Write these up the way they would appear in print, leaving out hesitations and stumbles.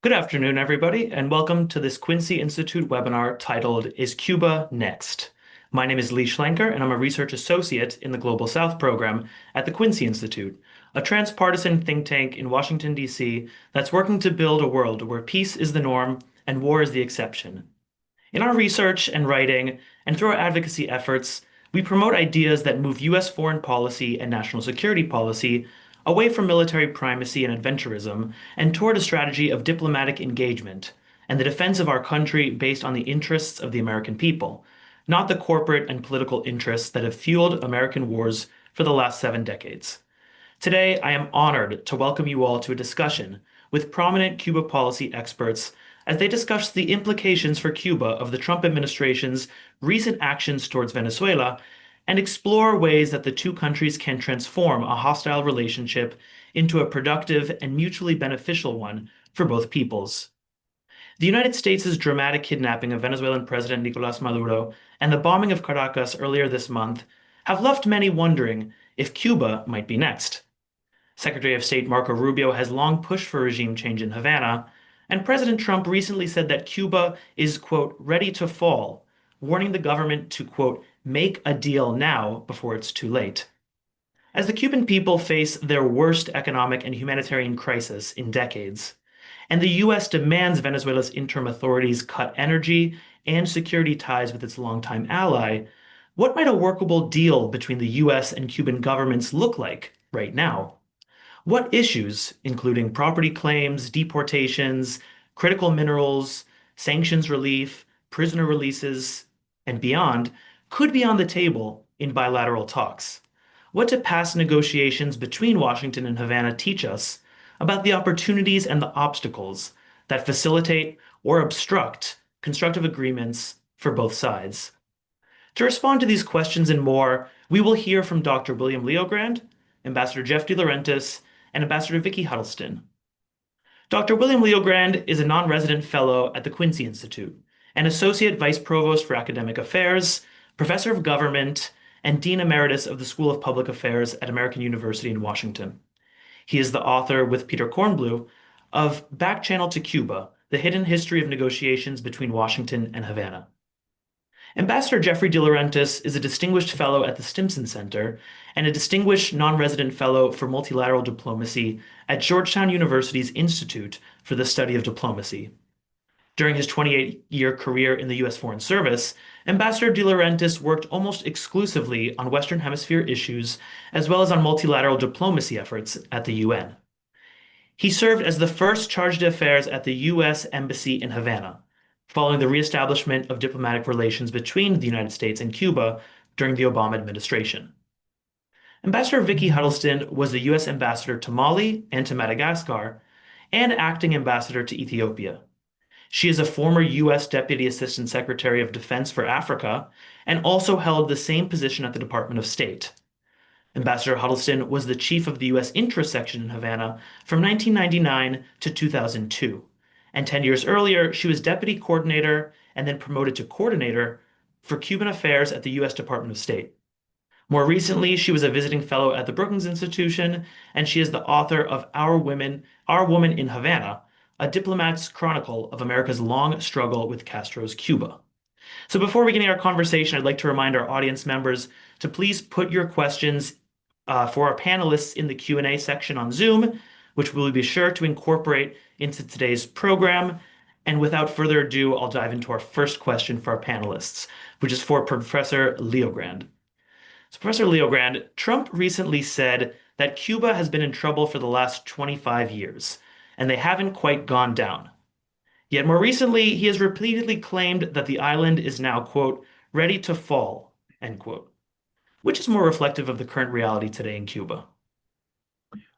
Good afternoon, everybody, and welcome to this Quincy Institute webinar titled Is Cuba Next? My name is Lee Schlenker, and I'm a research associate in the Global South program at the Quincy Institute, a transpartisan think tank in Washington, D.C. that's working to build a world where peace is the norm and war is the exception. In our research and writing, and through our advocacy efforts, we promote ideas that move U.S. foreign policy and national security policy away from military primacy and adventurism and toward a strategy of diplomatic engagement and the defense of our country based on the interests of the American people, not the corporate and political interests that have fueled American wars for the last 7 decades. Today, I am honored to welcome you all to a discussion with prominent Cuba policy experts as they discuss the implications for Cuba of the Trump administration's recent actions towards Venezuela and explore ways that the two countries can transform a hostile relationship into a productive and mutually beneficial one for both peoples. The United States' dramatic kidnapping of Venezuelan President Nicolas Maduro and the bombing of Caracas earlier this month have left many wondering if Cuba might be next. Secretary of State Marco Rubio has long pushed for regime change in Havana, and President Trump recently said that Cuba is, quote, ready to fall, warning the government to, quote, make a deal now before it's too late. As the Cuban people face their worst economic and humanitarian crisis in decades, and the U.S. demands Venezuela's interim authorities cut energy and security ties with its longtime ally, what might a workable deal between the U.S. and Cuban governments look like right now? What issues, including property claims, deportations, critical minerals, sanctions relief, prisoner releases, and beyond, could be on the table in bilateral talks? What do past negotiations between Washington and Havana teach us about the opportunities and the obstacles that facilitate or obstruct constructive agreements for both sides? To respond to these questions and more, we will hear from Dr. William Leogrand, Ambassador Jeff De Laurentiis, and Ambassador Vicki Huddleston. Dr. William Leogrand is a non-resident fellow at the Quincy Institute, an associate vice provost for academic affairs, professor of government, and dean emeritus of the School of Public Affairs at American University in Washington. He is the author, with Peter Kornblue, of Back Channel to Cuba: The Hidden History of Negotiations Between Washington and Havana. Ambassador Jeffrey De Laurentiis is a distinguished fellow at the Stimson Center and a distinguished non-resident fellow for multilateral diplomacy at Georgetown University's Institute for the Study of Diplomacy. During his 28-year career in the U.S. Foreign Service, Ambassador De Laurentiis worked almost exclusively on Western Hemisphere issues as well as on multilateral diplomacy efforts at the UN. He served as the first charge d'affaires at the U.S. Embassy in Havana, following the reestablishment of diplomatic relations between the United States and Cuba during the Obama administration. Ambassador Vicki Huddleston was the U.S. ambassador to Mali and to Madagascar, and acting ambassador to Ethiopia. She is a former U.S. Deputy Assistant Secretary of Defense for Africa and also held the same position at the Department of State. Ambassador Huddleston was the chief of the U.S. Interest Section in Havana from 1999 to 2002. And 10 years earlier, she was deputy coordinator and then promoted to coordinator for Cuban affairs at the U.S. Department of State. More recently, she was a visiting fellow at the Brookings Institution, and she is the author of Our Woman in Havana, a diplomat's chronicle of America's long struggle with Castro's Cuba. So before beginning our conversation, I'd like to remind our audience members to please put your questions for our panelists in the Q&A section on Zoom, which we'll be sure to incorporate into today's program. And without further ado, I'll dive into our first question for our panelists, which is for Professor Leogrand. So Professor Leogrand, Trump recently said that Cuba has been in trouble for the last 25 years, and they haven't quite gone down. Yet more recently, he has repeatedly claimed that the island is now, quote, ready to fall, end quote. Which is more reflective of the current reality today in Cuba?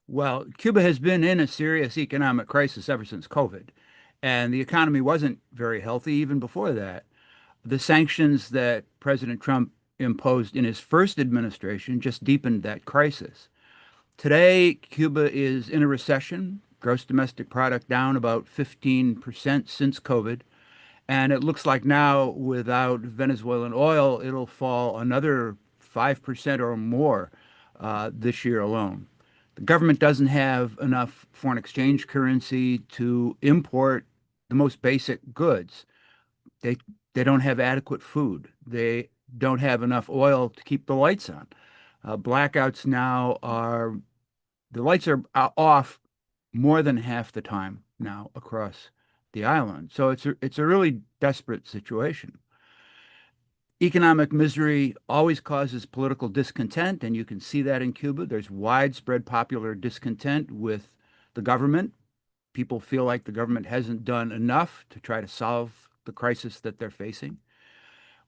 Well, Cuba has been in a serious economic crisis ever since COVID, and the economy wasn't very healthy even before that. The sanctions that President Trump imposed in his first administration just deepened that crisis. Today, Cuba is in a recession, gross domestic product down about 15% since COVID, and it looks like now without Venezuelan oil, it'll fall another 5% or more this year alone. The government doesn't have enough foreign exchange currency to import the most basic goods. They they don't have adequate food. They don't have enough oil to keep the lights on. Blackouts now are the lights are off more than half the time now across the island. So it's a really desperate situation. Economic misery always causes political discontent, and you can see that in Cuba. There's widespread popular discontent with the government. People feel like the government hasn't done enough to try to solve the crisis that they're facing.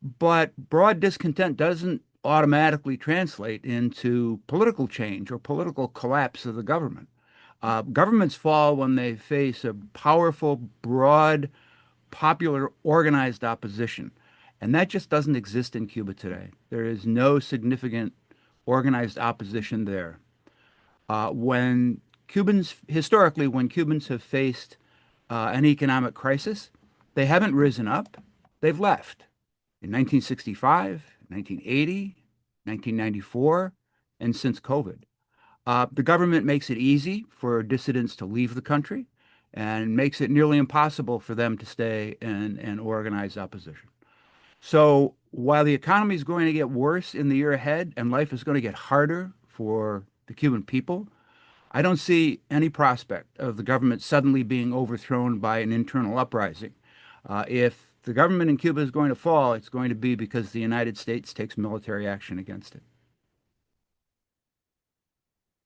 But broad discontent doesn't automatically translate into political change or political collapse of the government. Governments fall when they face a powerful, broad, popular, organized opposition. And that just doesn't exist in Cuba today. There is no significant organized opposition there. Historically, when Cubans have faced an economic crisis, they haven't risen up, they've left. In 1965, 1980, 1994, and since COVID. The government makes it easy for dissidents to leave the country and makes it nearly impossible for them to stay and organize opposition. So while the economy is going to get worse in the year ahead and life is going to get harder for the Cuban people, I don't see any prospect of the government suddenly being overthrown by an internal uprising. If the government in Cuba is going to fall, it's going to be because the United States takes military action against it.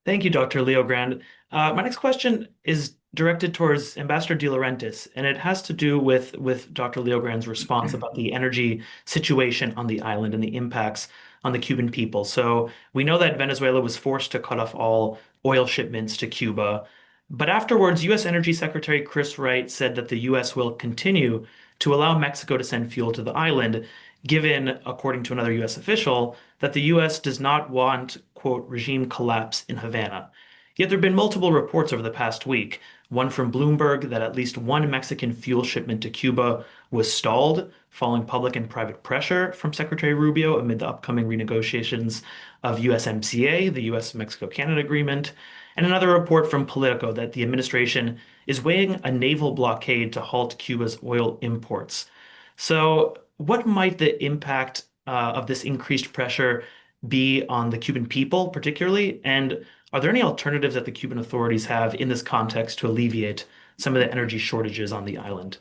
Thank you, Dr. Leo Grand. My next question is directed towards Ambassador De Laurentiis, and it has to do with Dr. Leo Grand's response about the energy situation on the island and the impacts on the Cuban people. So we know that Venezuela was forced to cut off all oil shipments to Cuba, but afterwards, U.S. Energy Secretary Chris Wright said that the U.S. will continue to allow Mexico to send fuel to the island, given, according to another U.S. official, that the U.S. does not want, quote, regime collapse in Havana. Yet there have been multiple reports over the past week, one from Bloomberg that at least one Mexican fuel shipment to Cuba was stalled following public and private pressure from Secretary Rubio amid the upcoming renegotiations of USMCA, the US-Mexico-Canada agreement, and another report from Politico that the administration is weighing a naval blockade to halt Cuba's oil imports. So what might the impact of this increased pressure be on the Cuban people, particularly? And are there any alternatives that the Cuban authorities have in this context to alleviate some of the energy shortages on the island?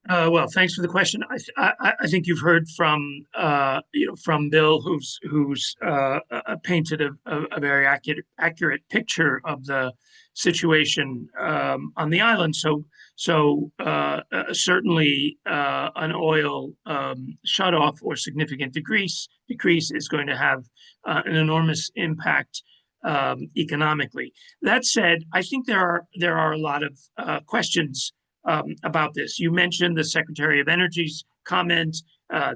Well, thanks for the question. I think you've heard from from Bill, who's painted a very accurate picture of the situation on the island. Certainly an oil shutoff or significant decrease is going to have an enormous impact economically. That said, I think there are a lot of questions about this. You mentioned the Secretary of Energy's comment.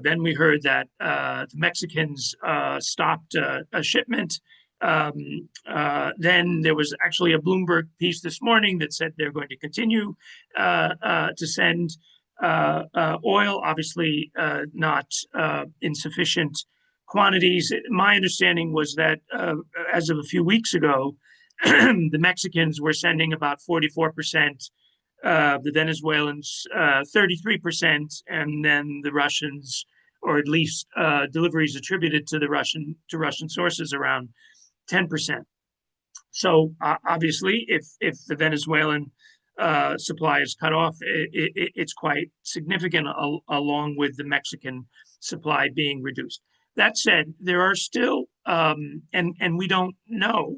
Then we heard that the Mexicans stopped a shipment. Then there was actually a Bloomberg piece this morning that said they're going to continue to send oil, obviously not in sufficient quantities. My understanding was that as of a few weeks ago, the Mexicans were sending about 44%, the Venezuelans 33%, and then the Russians, or at least deliveries attributed to Russian sources, around 10%. So obviously, if the Venezuelan supply is cut off, it's quite significant, along with the Mexican supply being reduced. That said, there are still, and we don't know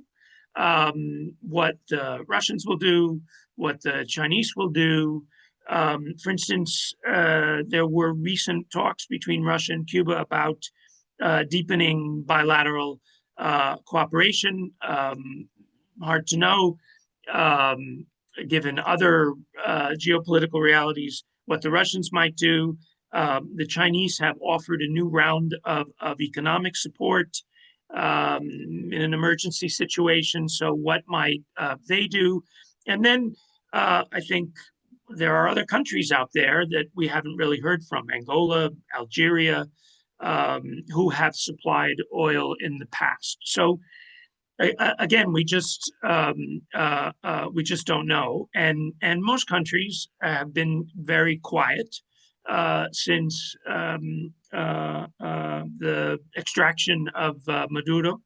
what the Russians will do, what the Chinese will do. For instance, there were recent talks between Russia and Cuba about deepening bilateral cooperation. Hard to know, given other geopolitical realities, what the Russians might do. The Chinese have offered a new round of economic support in an emergency situation. So what might they do? And then I think there are other countries out there that we haven't really heard from, Angola, Algeria, who have supplied oil in the past. So again, we just don't know, and most countries have been very quiet since the extraction of Maduro.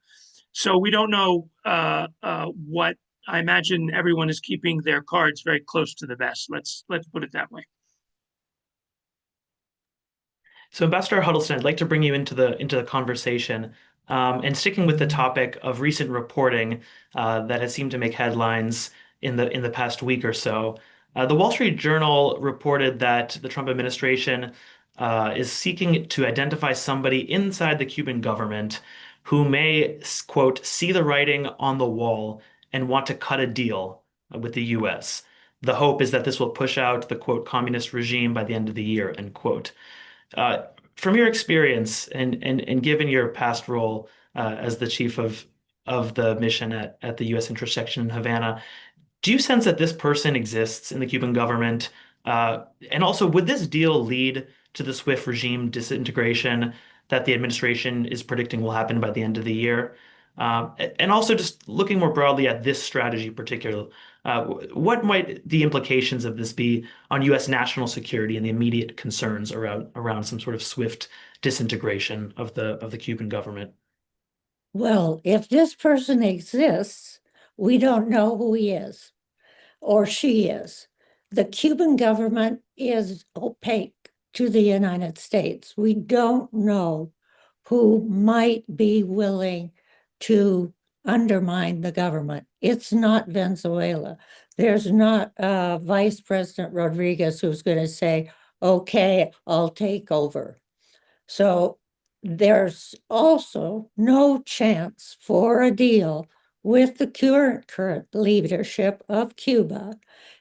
So we don't know what. I imagine everyone is keeping their cards very close to the vest. Let's put it that way. So, Ambassador Huddleston, I'd like to bring you into the conversation, and sticking with the topic of recent reporting that has seemed to make headlines in the past week or so. The Wall Street Journal reported that the Trump administration is seeking to identify somebody inside the Cuban government who may, quote, see the writing on the wall and want to cut a deal with the U.S. The hope is that this will push out the, quote, communist regime by the end of the year, end quote. Uh, from your experience and given your past role as the chief of the mission at the U.S. intersection in Havana, do you sense that this person exists in the Cuban government? And also, would this deal lead to the swift regime disintegration that the administration is predicting will happen by the end of the year? And also, just looking more broadly at this strategy, particularly, what might the implications of this be on U.S. national security and the immediate concerns around some sort of swift disintegration of the Cuban government? Well, if this person exists, we don't know who he is or she is. The Cuban government is opaque to the United States. We don't know who might be willing to undermine the government. It's not Venezuela. There's not Vice President Rodriguez who's going to say, okay, I'll take over. So there's also no chance for a deal with the current leadership of Cuba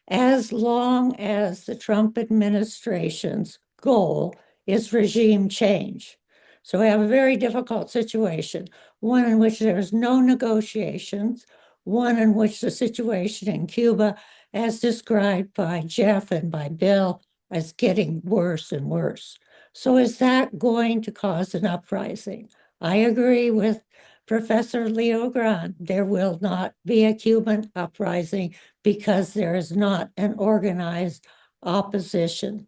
as long as the Trump administration's goal is regime change. So we have a very difficult situation, one in which there's no negotiations, one in which the situation in Cuba, as described by Jeff and by Bill, is getting worse and worse. So is that going to cause an uprising? I agree with Professor Leo Grant. There will not be a Cuban uprising because there is not an organized opposition.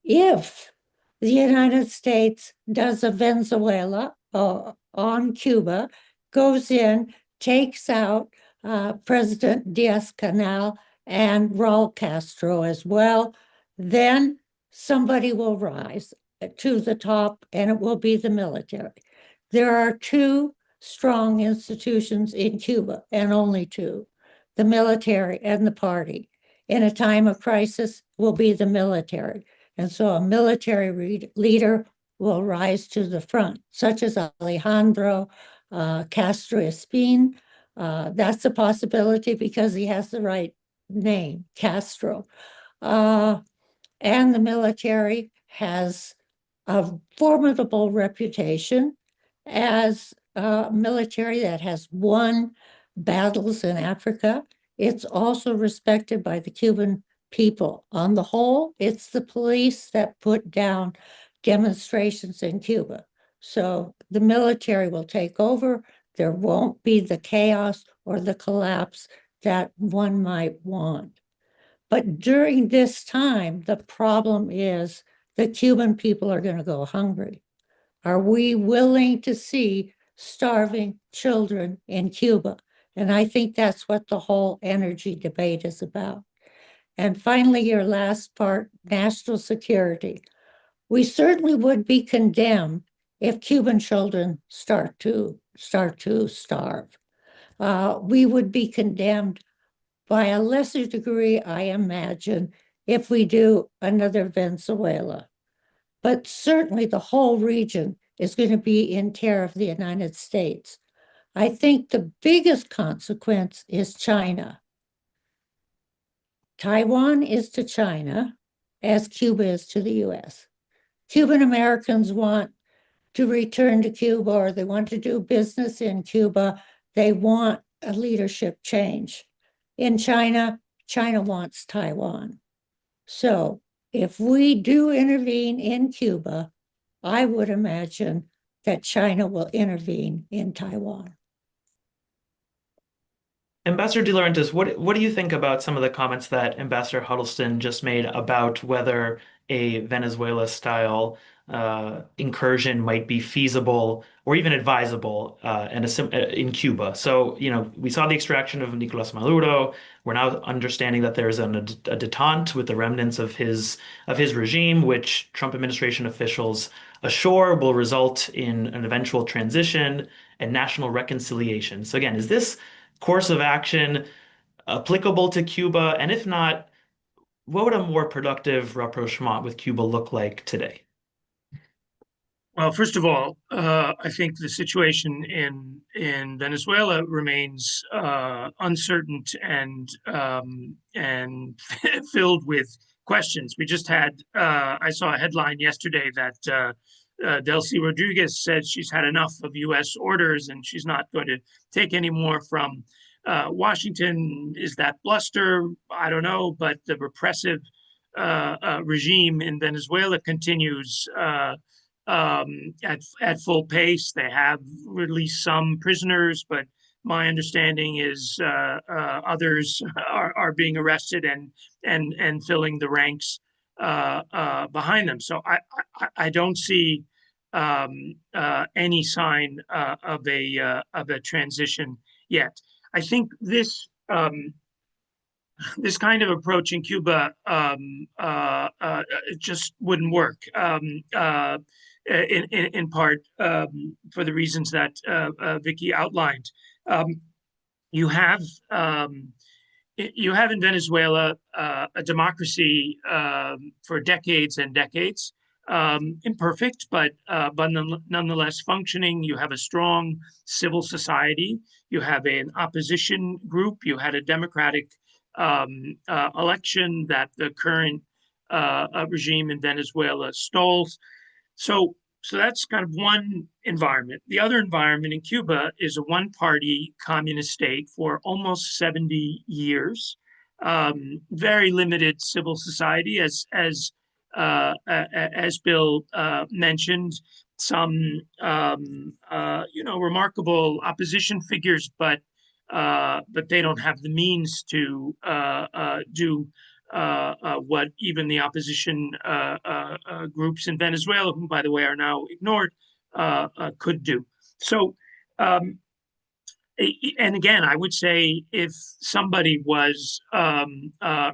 If the United States does a Venezuela on Cuba, goes in, takes out President Diaz-Canel and Raul Castro as well, then somebody will rise to the top, and it will be the military. There are two strong institutions in Cuba, and only two, the military and the party. In a time of crisis, will be the military. And so a military leader will rise to the front, such as Alejandro Castro Espin. That's a possibility because he has the right name, Castro. And the military has a formidable reputation as a military that has won battles in Africa. It's also respected by the Cuban people. On the whole, it's the police that put down demonstrations in Cuba. So the military will take over. There won't be the chaos or the collapse that one might want. But during this time, the problem is the Cuban people are going to go hungry. Are we willing to see starving children in Cuba? And I think that's what the whole energy debate is about. And finally, your last part, national security. We certainly would be condemned if Cuban children start to starve. We would be condemned by a lesser degree, I imagine, if we do another Venezuela. But certainly the whole region is going to be in terror of the United States. I think the biggest consequence is China. Taiwan is to China as Cuba is to the US. Cuban Americans want to return to Cuba, or they want to do business in Cuba. They want a leadership change. In China, China wants Taiwan. So if we do intervene in Cuba, I would imagine that China will intervene in Taiwan. Ambassador De Laurentiis, what do you think about some of the comments that Ambassador Huddleston just made about whether a Venezuela-style incursion might be feasible or even advisable in Cuba? So, we saw the extraction of Nicolas Maduro. We're now understanding that there is a détente with the remnants of his regime, which Trump administration officials assure will result in an eventual transition and national reconciliation. So again, is this course of action applicable to Cuba? And if not, what would a more productive rapprochement with Cuba look like today? Well, first of all, I think the situation in Venezuela remains uncertain and filled with questions. We just had I saw a headline yesterday that Delcy Rodriguez said she's had enough of U.S. orders and she's not going to take any more from Washington. Is that bluster? I don't know, but the repressive regime in Venezuela continues at full pace. They have released some prisoners, but my understanding is others are being arrested and filling the ranks behind them. So I don't see any sign of a transition yet. I think this kind of approach in Cuba just wouldn't work. In part for the reasons that Vicky outlined. You have in Venezuela a democracy for decades and decades, imperfect, but nonetheless functioning. You have a strong civil society. You have an opposition group. You had a democratic election that the current regime in Venezuela stalls. So that's kind of one environment. The other environment in Cuba is a one-party communist state for almost 70 years. Very limited civil society, as Bill mentioned. Some remarkable opposition figures, but they don't have the means to do what even the opposition groups in Venezuela, who, by the way, are now ignored, could do. So, and again, I would say if somebody was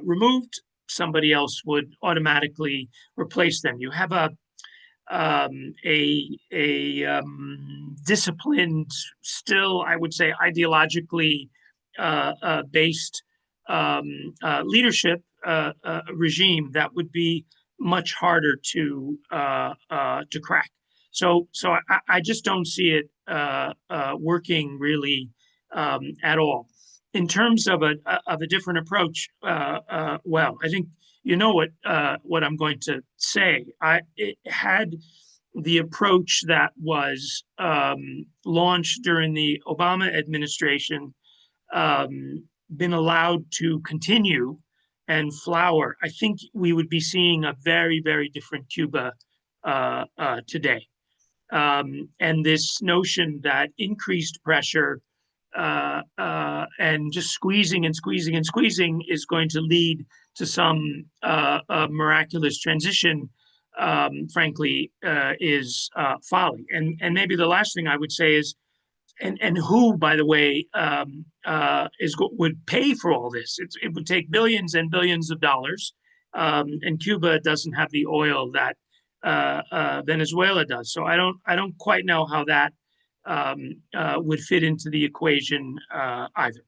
removed, somebody else would automatically replace them. You have a disciplined, still, I would say, ideologically based leadership regime that would be much harder to crack. So I just don't see it working really at all. In terms of a different approach, well, I think you know what I'm going to say. It had the approach that was launched during the Obama administration been allowed to continue and flower, I think we would be seeing a very, very different Cuba today. And this notion that increased pressure and just squeezing and squeezing and squeezing is going to lead to some miraculous transition, frankly, is folly. And maybe the last thing I would say is, and who, by the way, would pay for all this? It would take billions and billions of dollars, and Cuba doesn't have the oil that Venezuela does. So I don't quite know how that would fit into the equation either.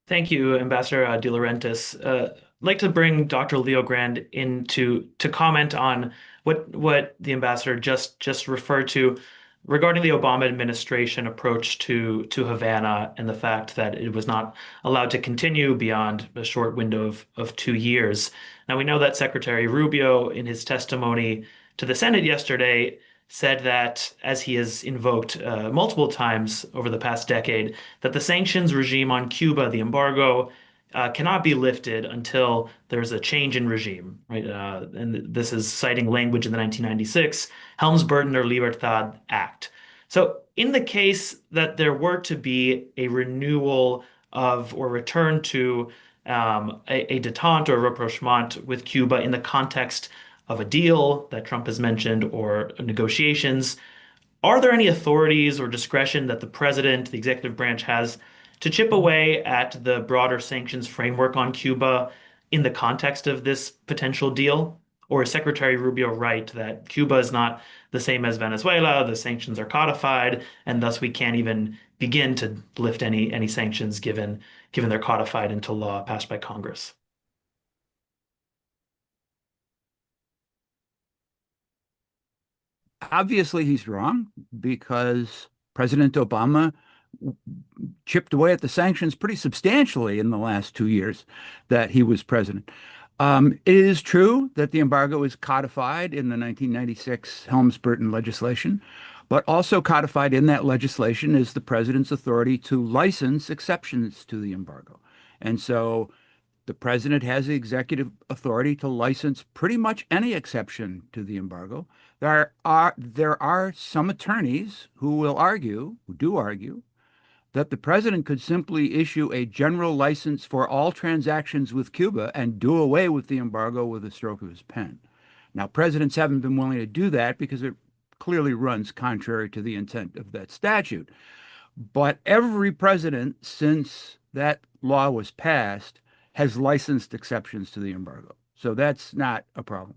Thank you, Ambassador De Laurentiis. I'd like to bring Dr. Leo Grand in to comment on what the ambassador just referred to regarding the Obama administration approach to Havana and the fact that it was not allowed to continue beyond a short window of 2 years. Now, we know that Secretary Rubio, in his testimony to the Senate yesterday, said that, as he has invoked multiple times over the past decade, that the sanctions regime on Cuba, the embargo, cannot be lifted until there's a change in regime, right? And this is citing language in the 1996 Helms-Burton or Libertad Act. So in the case that there were to be a renewal of or return to a détente or rapprochement with Cuba in the context of a deal that Trump has mentioned or negotiations, are there any authorities or discretion that the president, the executive branch has to chip away at the broader sanctions framework on Cuba in the context of this potential deal? Or is Secretary Rubio right that Cuba is not the same as Venezuela, the sanctions are codified, and thus we can't even begin to lift any sanctions given they're codified into law passed by Congress? Obviously, he's wrong because President Obama chipped away at the sanctions pretty substantially in the last 2 years that he was president. It is true that the embargo is codified in the 1996 Helms-Burton legislation, but also codified in that legislation is the president's authority to license exceptions to the embargo. And so the president has the executive authority to license pretty much any exception to the embargo. There are some attorneys who do argue, that the president could simply issue a general license for all transactions with Cuba and do away with the embargo with a stroke of his pen. Now, presidents haven't been willing to do that because it clearly runs contrary to the intent of that statute. But every president since that law was passed has licensed exceptions to the embargo. So that's not a problem.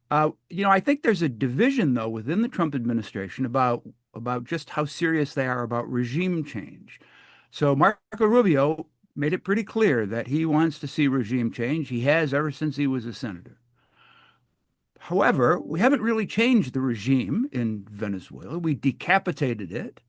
I think there's a division, though, within the Trump administration about just how serious they are about regime change. So Marco Rubio made it pretty clear that he wants to see regime change. He has ever since he was a senator. However, we haven't really changed the regime in Venezuela. We decapitated it,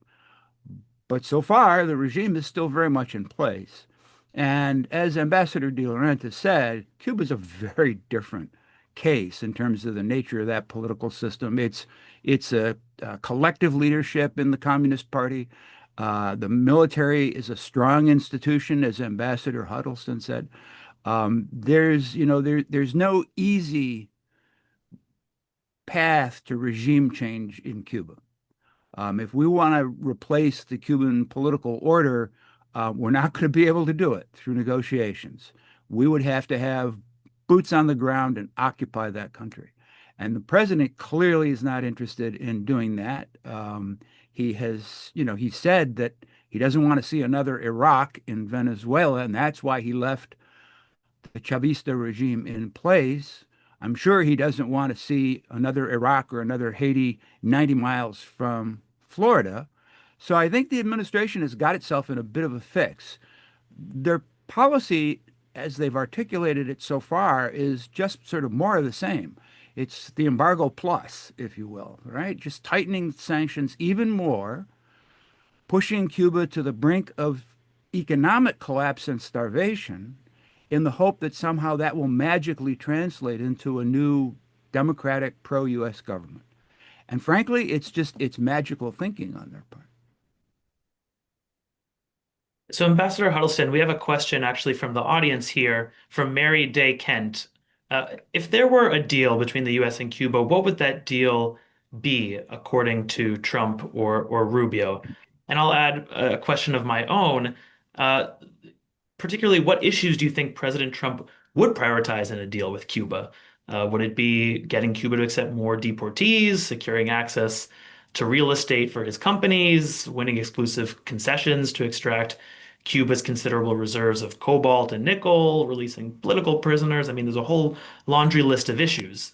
but so far the regime is still very much in place. And as Ambassador De Laurentiis said, Cuba is a very different case in terms of the nature of that political system. It's a collective leadership in the Communist Party. The military is a strong institution, as Ambassador Huddleston said. There's no easy path to regime change in Cuba. If we want to replace the Cuban political order, we're not going to be able to do it through negotiations. We would have to have boots on the ground and occupy that country. And the president clearly is not interested in doing that. He said that he doesn't want to see another Iraq in Venezuela, and that's why he left the Chavista regime in place. I'm sure he doesn't want to see another Iraq or another Haiti 90 miles from Florida. So I think the administration has got itself in a bit of a fix. Their policy, as they've articulated it so far, is just sort of more of the same. It's the embargo plus, if you will, right? Just tightening sanctions even more, pushing Cuba to the brink of economic collapse and starvation in the hope that somehow that will magically translate into a new democratic pro-U.S. government. And frankly, it's magical thinking on their part. So, Ambassador Huddleston, we have a question actually from the audience here from Mary Day Kent. If there were a deal between the U.S. and Cuba, what would that deal be, according to Trump or Rubio? And I'll add a question of my own. Particularly, what issues do you think President Trump would prioritize in a deal with Cuba? Would it be getting Cuba to accept more deportees, securing access to real estate for his companies, winning exclusive concessions to extract Cuba's considerable reserves of cobalt and nickel, releasing political prisoners? I mean, there's a whole laundry list of issues.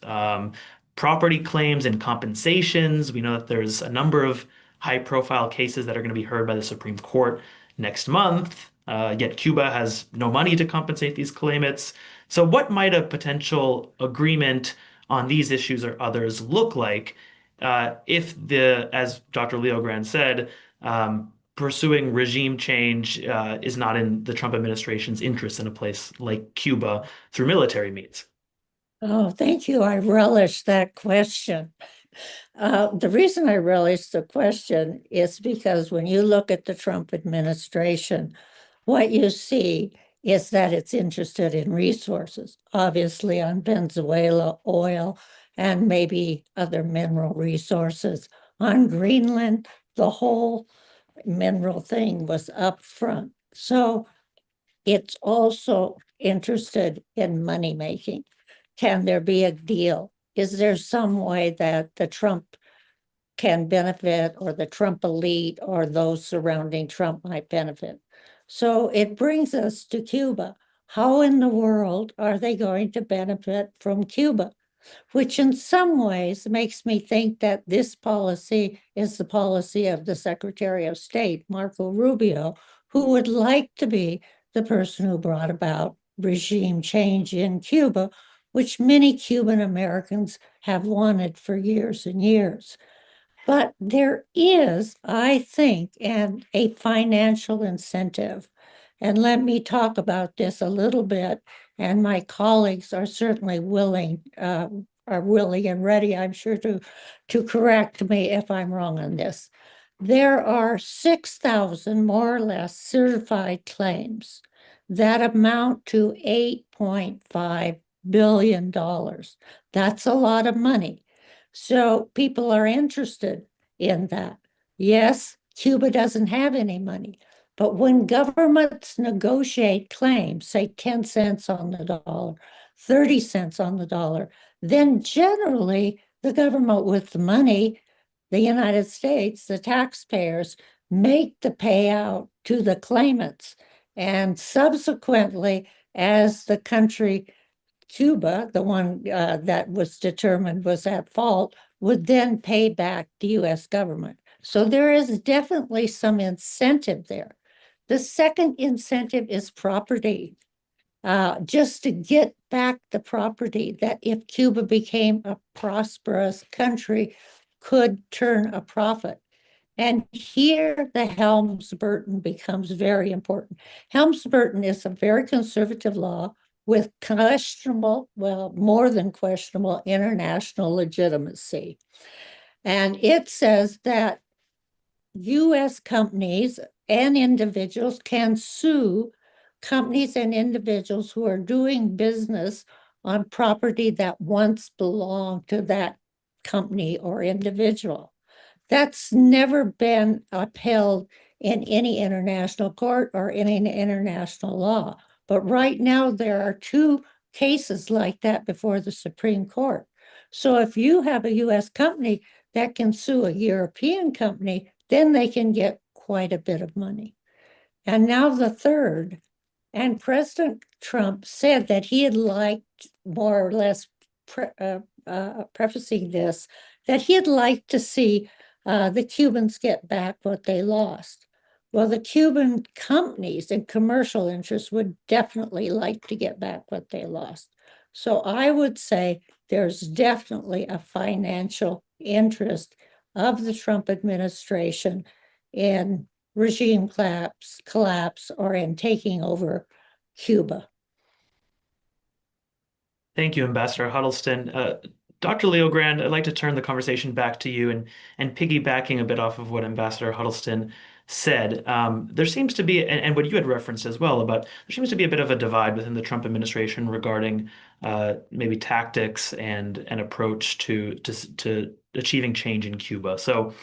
Property claims and compensations. We know that there's a number of high-profile cases that are going to be heard by the Supreme Court next month. Yet Cuba has no money to compensate these claimants. So what might a potential agreement on these issues or others look like if as Dr. Leogrand said, pursuing regime change is not in the Trump administration's interest in a place like Cuba through military means? Oh, thank you. I relish that question. The reason I relish the question is because when you look at the Trump administration, what you see is that it's interested in resources, obviously on Venezuela, oil, and maybe other mineral resources, on Greenland, The whole mineral thing was up front. So it's also interested in money making. Can there be a deal? Is there some way that the Trump can benefit, or the Trump elite or those surrounding Trump might benefit? So it brings us to Cuba. How in the world are they going to benefit from Cuba? Which in some ways makes me think that this policy is the policy of the Secretary of State, Marco Rubio, who would like to be the person who brought about regime change in Cuba, which many Cuban Americans have wanted for years and years. But there is, I think, a financial incentive. And let me talk about this a little bit. And my colleagues are certainly willing and ready, I'm sure, to correct me if I'm wrong on this. There are 6,000 more or less certified claims that amount to $8.5 billion. That's a lot of money. So people are interested in that. Yes, Cuba doesn't have any money, but when governments negotiate claims, say 10 cents on the dollar, 30 cents on the dollar, then generally the government with the money, the United States, the taxpayers, make the payout to the claimants. And subsequently, as the country, Cuba, the one that was determined was at fault, would then pay back the US government. So there is definitely some incentive there. The second incentive is property, just to get back the property that if Cuba became a prosperous country, could turn a profit. And here the Helms-Burton becomes very important. Helms-Burton is a very conservative law with questionable, well, more than questionable international legitimacy. And it says that US companies and individuals can sue companies and individuals who are doing business on property that once belonged to that company or individual. That's never been upheld in any international court or in an international law. But right now, there are two cases like that before the Supreme Court. So if you have a US company that can sue a European company, then they can get quite a bit of money. And now the third, and President Trump said that he had liked, more or less prefacing this, that he'd like to see the Cubans get back what they lost. Well, the Cuban companies and commercial interests would definitely like to get back what they lost. So I would say there's definitely a financial interest of the Trump administration in regime collapse or in taking over Cuba. Thank you, Ambassador Huddleston. Dr. Leogrand, I'd like to turn the conversation back to you and piggybacking a bit off of what Ambassador Huddleston said. There seems to be, and what you had referenced as well, about there seems to be a bit of a divide within the Trump administration regarding maybe tactics and an approach to achieving change in Cuba. So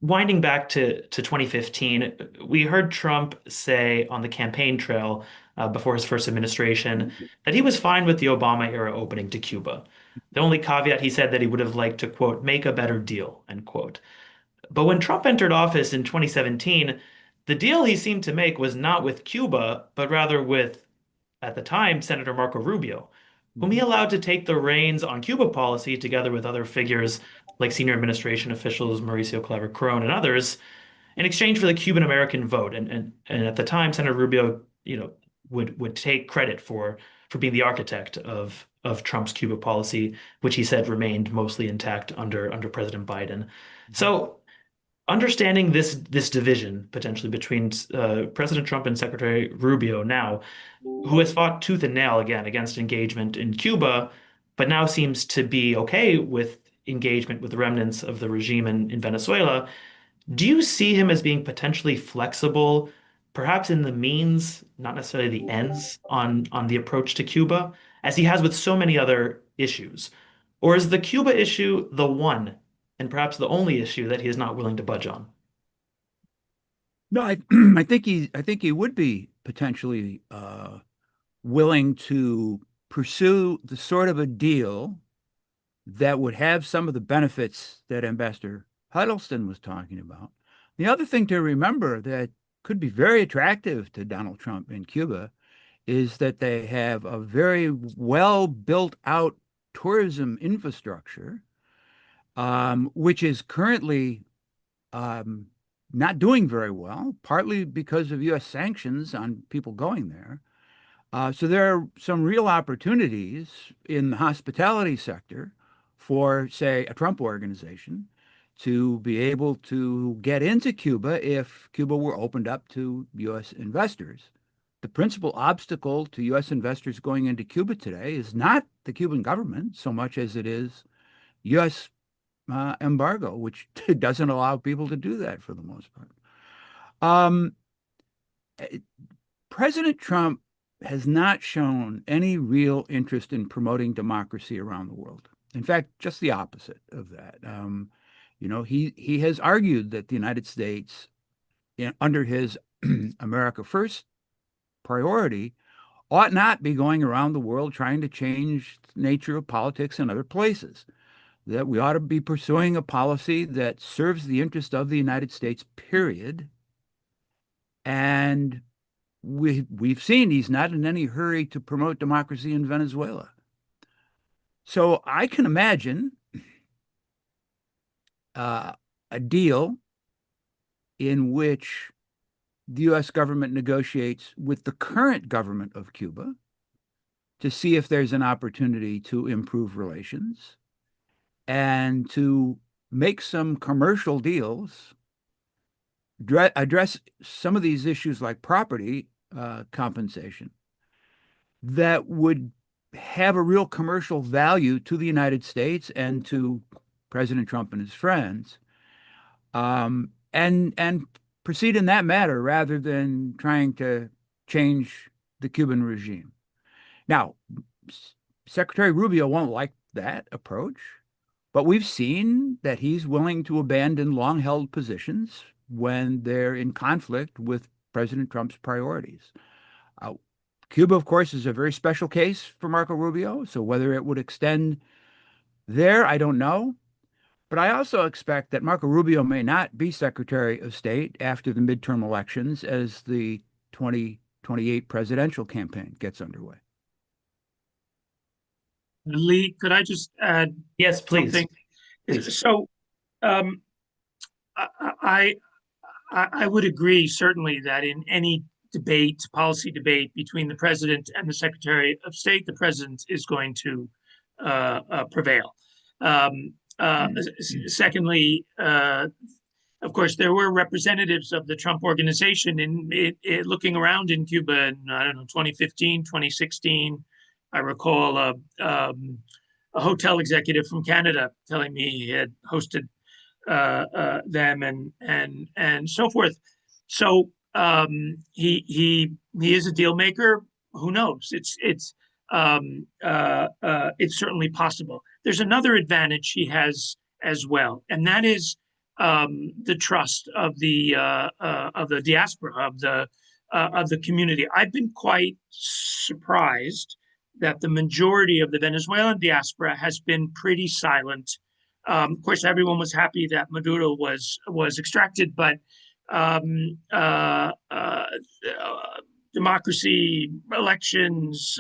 winding back to 2015, we heard Trump say on the campaign trail before his first administration that he was fine with the Obama era opening to Cuba. The only caveat he said that he would have liked to, quote, make a better deal, end quote. But when Trump entered office in 2017, the deal he seemed to make was not with Cuba, but rather with, at the time, Senator Marco Rubio, whom he allowed to take the reins on Cuba policy together with other figures like senior administration officials Mauricio Claver-Cron and others, in exchange for the Cuban American vote. And at the time, Senator Rubio, would take credit for being the architect of Trump's Cuba policy, which he said remained mostly intact under President Biden. So understanding this division potentially between President Trump and Secretary Rubio now, who has fought tooth and nail again against engagement in Cuba, but now seems to be okay with engagement with the remnants of the regime in Venezuela, do you see him as being potentially flexible, perhaps in the means, not necessarily the ends, on the approach to Cuba, as he has with so many other issues? Or is the Cuba issue the one and perhaps the only issue that he is not willing to budge on? No, I think he would be potentially willing to pursue the sort of a deal that would have some of the benefits that Ambassador Huddleston was talking about. The other thing to remember that could be very attractive to Donald Trump in Cuba is that they have a very well built out tourism infrastructure, which is currently not doing very well, partly because of U.S. sanctions on people going there. So there are some real opportunities in the hospitality sector for, say, a Trump organization to be able to get into Cuba if Cuba were opened up to U.S. investors. The principal obstacle to U.S. investors going into Cuba today is not the Cuban government so much as it is U.S. Embargo, which doesn't allow people to do that for the most part. Um, President Trump has not shown any real interest in promoting democracy around the world. In fact, just the opposite of that. He has argued that the United States, under his America First priority, ought not be going around the world trying to change the nature of politics in other places. That we ought to be pursuing a policy that serves the interest of the United States, period. And we've seen he's not in any hurry to promote democracy in Venezuela. So I can imagine a deal in which the U.S. government negotiates with the current government of Cuba to see if there's an opportunity to improve relations and to make some commercial deals, address some of these issues like property compensation that would have a real commercial value to the United States and to President Trump and his friends, and proceed in that matter rather than trying to change the Cuban regime. Now, Secretary Rubio won't like that approach, but we've seen that he's willing to abandon long-held positions when they're in conflict with President Trump's priorities. Cuba, of course, is a very special case for Marco Rubio, so whether it would extend there, I don't know. But I also expect that Marco Rubio may not be Secretary of State after the midterm elections as the 2028 presidential campaign gets underway. Lee, could I just add Yes, please. something? Please. So I would agree certainly that in any debate, policy debate between the president and the Secretary of State, the president is going to prevail. Secondly, of course, there were representatives of the Trump organization in looking around in Cuba in, I don't know, 2015, 2016. I recall a hotel executive from Canada telling me he had hosted them and so forth. So he is a deal maker. Who knows? It's certainly possible. There's another advantage he has as well, and that is the trust of the diaspora, of the community. I've been quite surprised that the majority of the Venezuelan diaspora has been pretty silent. Of course, everyone was happy that Maduro was extracted, but democracy, elections,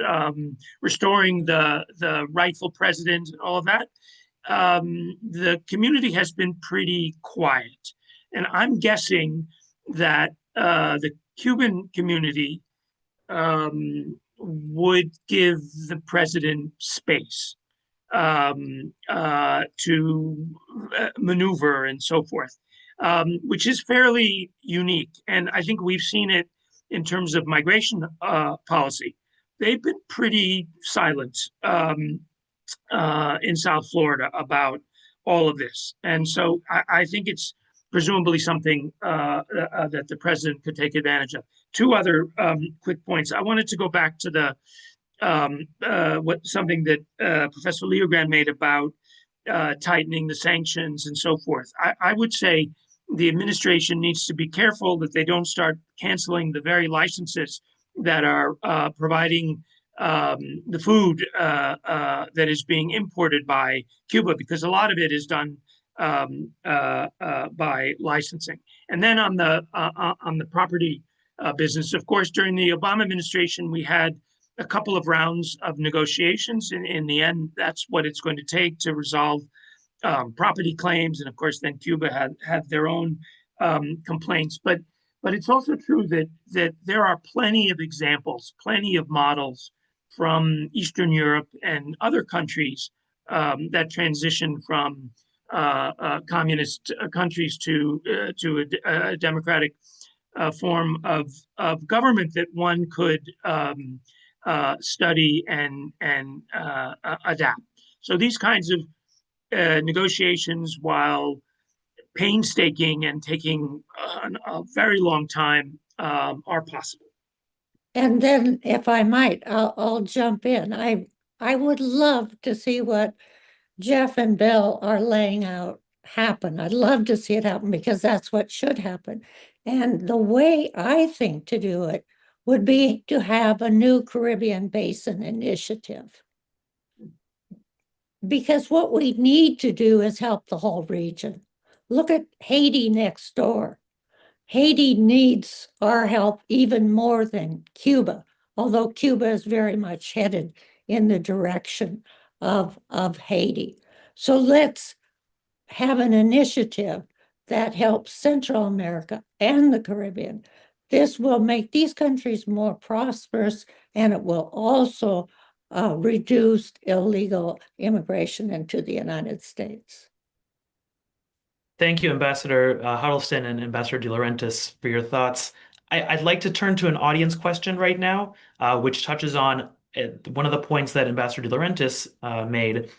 restoring the rightful president, all of that, the community has been pretty quiet. And I'm guessing that the Cuban community would give the president space to maneuver and so forth, which is fairly unique. And I think we've seen it in terms of migration policy. They've been pretty silent in South Florida about all of this. And so I think it's presumably something that the president could take advantage of. Two other quick points. I wanted to go back to the something that Professor Leogrand made about tightening the sanctions and so forth. I would say the administration needs to be careful that they don't start canceling the very licenses that are providing the food that is being imported by Cuba, because a lot of it is done by licensing. And then on the property business, of course, during the Obama administration, we had a couple of rounds of negotiations. In the end, that's what it's going to take to resolve property claims, and of course, then Cuba had their own complaints. But it's also true that there are plenty of examples, plenty of models from Eastern Europe and other countries that transition from communist countries to a democratic form of government that one could study and adapt. So these kinds of negotiations, while painstaking and taking a very long time, are possible. And then, if I might, I'll jump in. I would love to see what Jeff and Bill are laying out happen. I'd love to see it happen because that's what should happen. And the way I think to do it would be to have a new Caribbean Basin initiative. Because what we need to do is help the whole region. Look at Haiti next door. Haiti needs our help even more than Cuba, although Cuba is very much headed in the direction of Haiti. So let's have an initiative that helps Central America and the Caribbean. This will make these countries more prosperous, and it will also reduce illegal immigration into the United States. Thank you, Ambassador Huddleston and Ambassador De Laurentiis, for your thoughts. I'd like to turn to an audience question right now, which touches on one of the points that Ambassador De Laurentiis made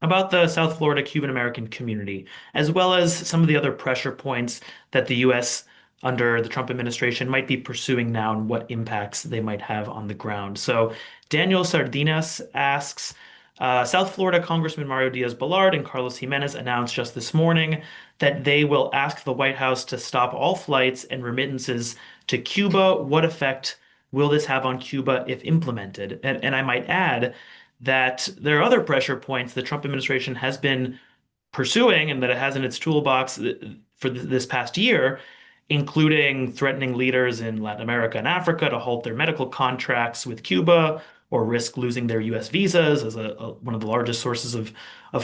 about the South Florida Cuban American community, as well as some of the other pressure points that the U.S. under the Trump administration might be pursuing now and what impacts they might have on the ground. So Daniel Sardinas asks, South Florida Congressman Mario Diaz-Balart and Carlos Jimenez announced just this morning that they will ask the White House to stop all flights and remittances to Cuba. What effect will this have on Cuba if implemented? And I might add that there are other pressure points the Trump administration has been pursuing and that it has in its toolbox for this past year, including threatening leaders in Latin America and Africa to halt their medical contracts with Cuba or risk losing their U.S. visas as one of the largest sources of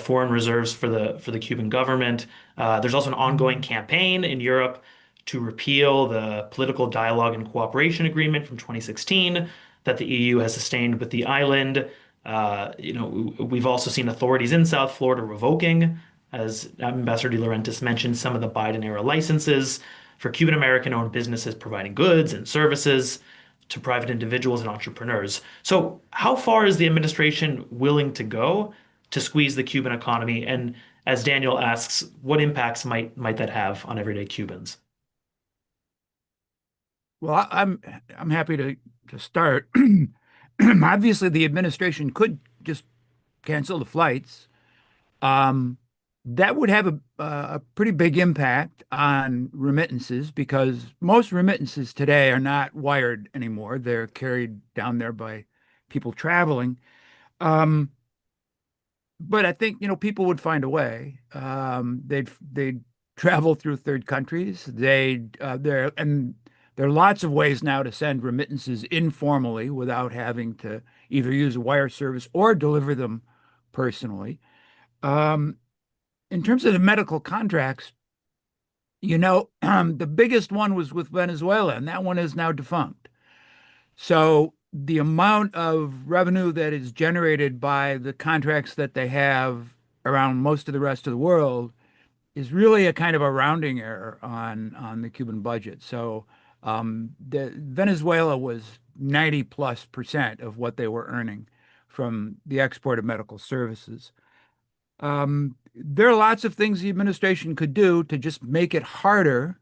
foreign reserves for the Cuban government. There's also an ongoing campaign in Europe to repeal the political dialogue and cooperation agreement from 2016 that the EU has sustained with the island. We've also seen authorities in South Florida revoking, as Ambassador De Laurentiis mentioned, some of the Biden-era licenses for Cuban American-owned businesses providing goods and services to private individuals and entrepreneurs. So how far is the administration willing to go to squeeze the Cuban economy? And as Daniel asks, what impacts might that have on everyday Cubans? Well, I'm happy to start. Obviously, the administration could just cancel the flights. That would have a pretty big impact on remittances because most remittances today are not wired anymore. They're carried down there by people traveling. But I think, people would find a way. They'd travel through third countries. There are lots of ways now to send remittances informally without having to either use a wire service or deliver them personally. In terms of the medical contracts, the biggest one was with Venezuela, and that one is now defunct. So the amount of revenue that is generated by the contracts that they have around most of the rest of the world is really a kind of a rounding error on the Cuban budget. So Venezuela was 90+% of what they were earning from the export of medical services. There are lots of things the administration could do to just make it harder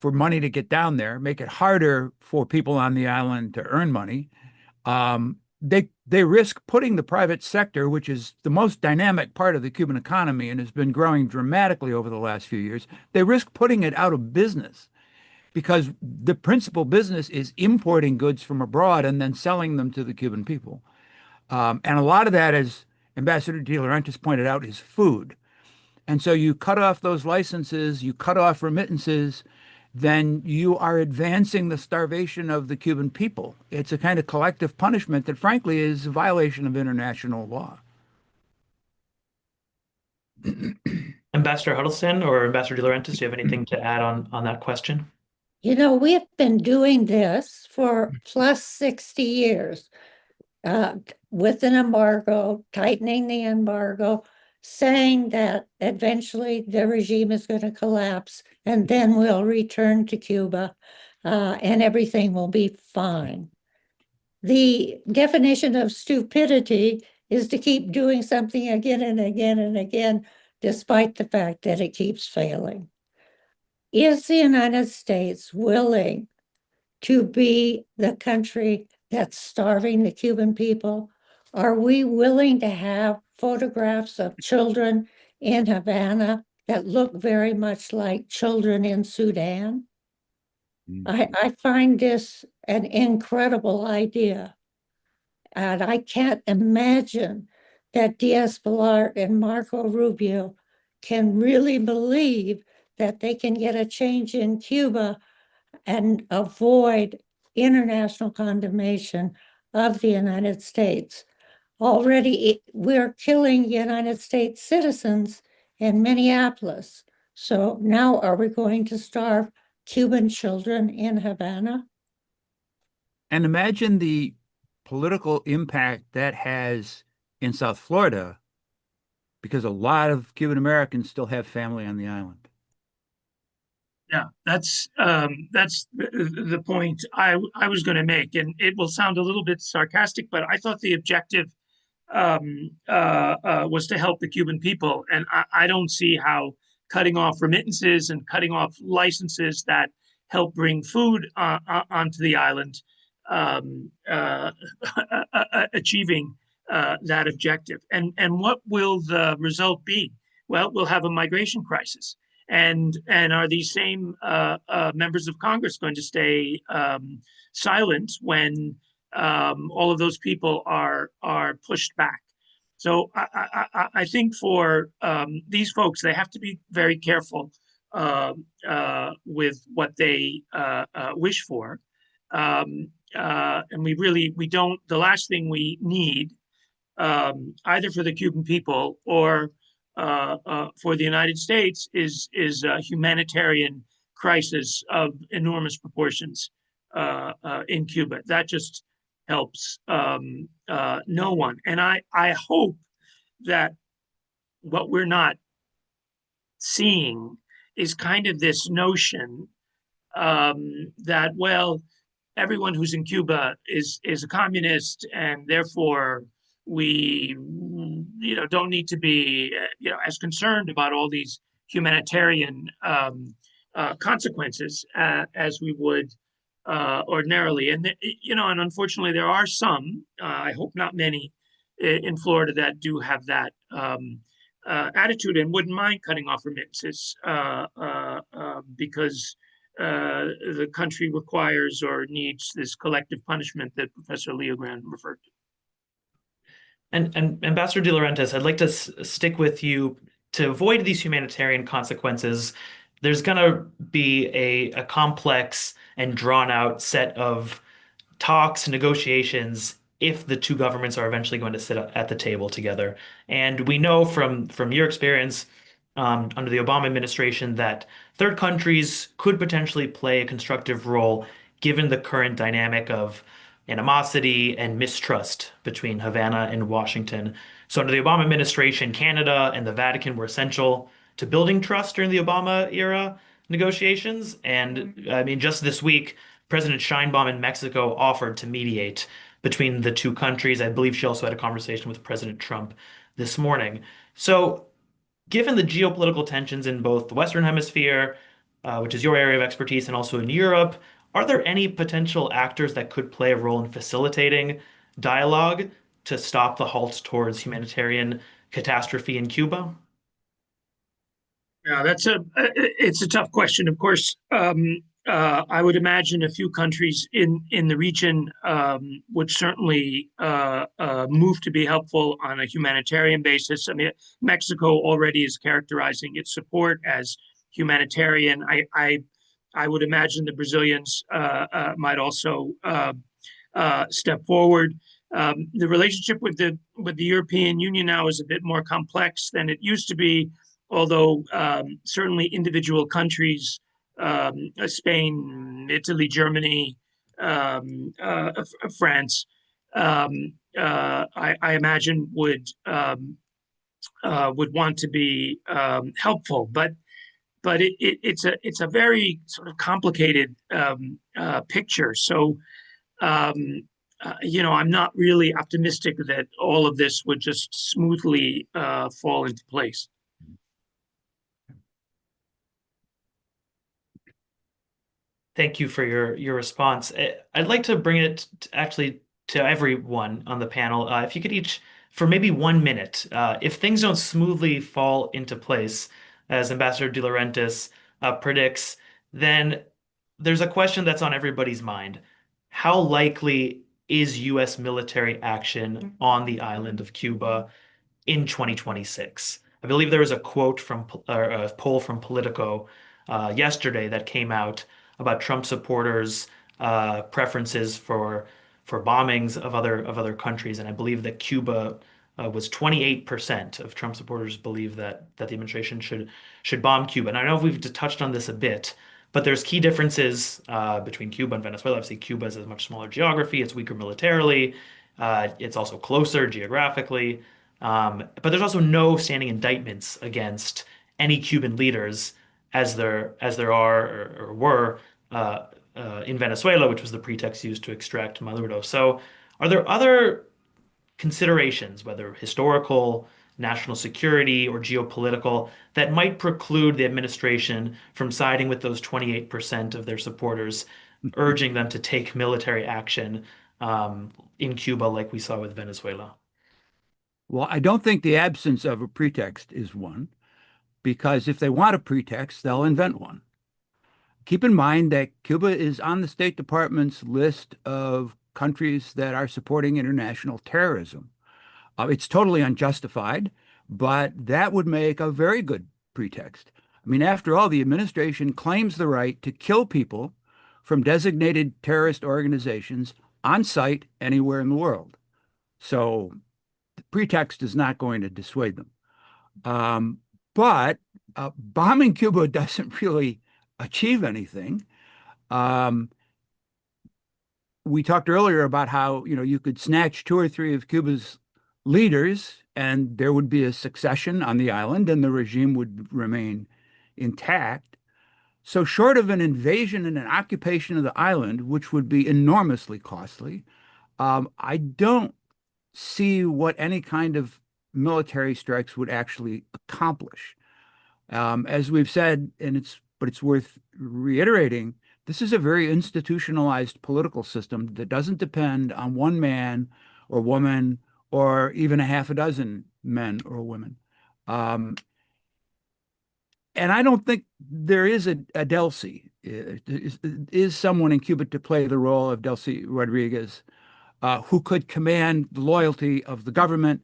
for money to get down there, make it harder for people on the island to earn money. they risk putting the private sector, which is the most dynamic part of the Cuban economy and has been growing dramatically over the last few years, they risk putting it out of business because the principal business is importing goods from abroad and then selling them to the Cuban people. And a lot of that, as Ambassador De Laurentiis pointed out, is food. And so you cut off those licenses, you cut off remittances, then you are advancing the starvation of the Cuban people. It's a kind of collective punishment that, frankly, is a violation of international law. Ambassador Huddleston or Ambassador De Laurentiis, do you have anything to add on that question? You know, we have been doing this for plus 60 years with an embargo, tightening the embargo, saying that eventually the regime is going to collapse and then we'll return to Cuba and everything will be fine. The definition of stupidity is to keep doing something again and again and again, despite the fact that it keeps failing. Is the United States willing to be the country that's starving the Cuban people? Are we willing to have photographs of children in Havana that look very much like children in Sudan? I find this an incredible idea. And I can't imagine that Diaz-Balart and Marco Rubio can really believe that they can get a change in Cuba and avoid international condemnation of the United States. Already, we're killing United States citizens in Minneapolis. So now are we going to starve Cuban children in Havana? And imagine the political impact that has in South Florida, because a lot of Cuban Americans still have family on the island. Yeah, that's the point I was going to make, and it will sound a little bit sarcastic, but I thought the objective was to help the Cuban people, and I don't see how cutting off remittances and cutting off licenses that help bring food onto the island achieving that objective. And what will the result be? Well, we'll have a migration crisis. And are these same members of Congress going to stay silent when all of those people are pushed back? So I think for these folks, they have to be very careful with what they wish for. And we don't, the last thing we need, either for the Cuban people or for the United States, is a humanitarian crisis of enormous proportions in Cuba. That just helps no one. And I hope that what we're not seeing is kind of this notion that, well, everyone who's in Cuba is a communist, and therefore we don't need to be as concerned about all these humanitarian consequences as we would ordinarily. And and unfortunately there are some, I hope not many, in Florida that do have that attitude and wouldn't mind cutting off remittances because the country requires or needs this collective punishment that Professor Leogrand referred to. And Ambassador De Laurentiis, I'd like to stick with you to avoid these humanitarian consequences. There's going to be a complex and drawn out set of talks, negotiations, if the two governments are eventually going to sit at the table together. And we know from your experience under the Obama administration that third countries could potentially play a constructive role given the current dynamic of animosity and mistrust between Havana and Washington. So under the Obama administration, Canada and the Vatican were essential to building trust during the Obama era negotiations. And I mean, just this week, President Sheinbaum in Mexico offered to mediate between the two countries. I believe she also had a conversation with President Trump this morning. So given the geopolitical tensions in both the Western Hemisphere, which is your area of expertise, and also in Europe, are there any potential actors that could play a role in facilitating dialogue to stop the halt towards humanitarian catastrophe in Cuba? Yeah, it's a tough question. Of course, I would imagine a few countries in the region would certainly move to be helpful on a humanitarian basis. I mean, Mexico already is characterizing its support as humanitarian. I would imagine the Brazilians might also step forward. The relationship with the European Union now is a bit more complex than it used to be, although certainly individual countries, Spain, Italy, Germany, France, I imagine would want to be helpful, but it's a very sort of complicated picture. So I'm not really optimistic that all of this would just smoothly fall into place. Thank you for your response. I'd like to bring it actually to everyone on the panel. If you could each, for maybe 1 minute, if things don't smoothly fall into place, as Ambassador De Laurentiis predicts, then there's a question that's on everybody's mind. How likely is U.S. military action on the island of Cuba in 2026? I believe there was a quote from or a poll from Politico yesterday that came out about Trump supporters' preferences for bombings of other countries, and I believe that Cuba was 28% of Trump supporters believe that the administration should bomb Cuba. And I know we've touched on this a bit, but there's key differences between Cuba and Venezuela. Obviously, Cuba has a much smaller geography, it's weaker militarily, it's also closer geographically. But there's also no standing indictments against any Cuban leaders as there are or were in Venezuela, which was the pretext used to extract Maduro. So, are there other considerations, whether historical, national security, or geopolitical, that might preclude the administration from siding with those 28% of their supporters, urging them to take military action in Cuba, like we saw with Venezuela? Well, I don't think the absence of a pretext is one, because if they want a pretext, they'll invent one. Keep in mind that Cuba is on the State Department's list of countries that are supporting international terrorism. It's totally unjustified, but that would make a very good pretext. I mean, after all, the administration claims the right to kill people from designated terrorist organizations on site anywhere in the world. So the pretext is not going to dissuade them. But bombing Cuba doesn't really achieve anything. We talked earlier about how, you could snatch 2 or 3 of Cuba's leaders and there would be a succession on the island and the regime would remain intact. So short of an invasion and an occupation of the island, which would be enormously costly, I don't see what any kind of military strikes would actually accomplish. As we've said, but it's worth reiterating, this is a very institutionalized political system that doesn't depend on one man or woman or even a half a dozen men or women. And I don't think there is a Delcy. Is someone in Cuba to play the role of Delcy Rodriguez, who could command the loyalty of the government,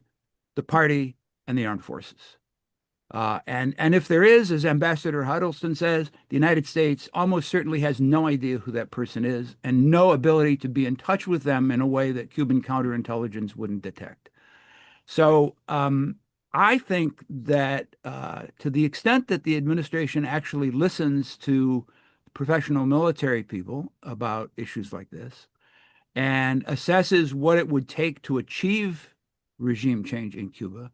the party, and the armed forces? And if there is, as Ambassador Huddleston says, the United States almost certainly has no idea who that person is and no ability to be in touch with them in a way that Cuban counterintelligence wouldn't detect. So I think that to the extent that the administration actually listens to professional military people about issues like this and assesses what it would take to achieve regime change in Cuba,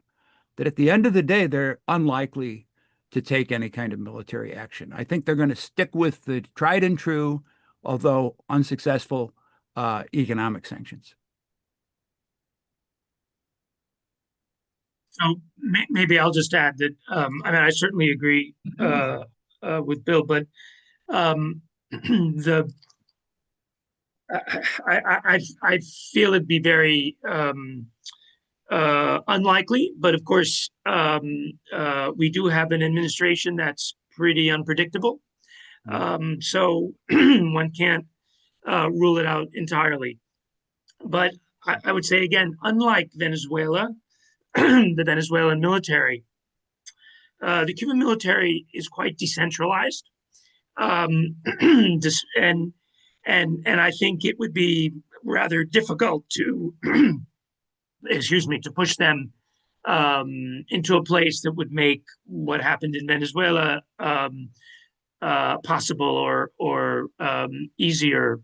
that at the end of the day, they're unlikely to take any kind of military action. I think they're going to stick with the tried and true, although unsuccessful, economic sanctions. So maybe I'll just add that I certainly agree with Bill, but the I feel it'd be very unlikely, but of course, we do have an administration that's pretty unpredictable. So one can't rule it out entirely. But I would say again, unlike Venezuela, the Venezuelan military, the Cuban military is quite decentralized, and I think it would be rather difficult to, excuse me, to push them into a place that would make what happened in Venezuela possible or easier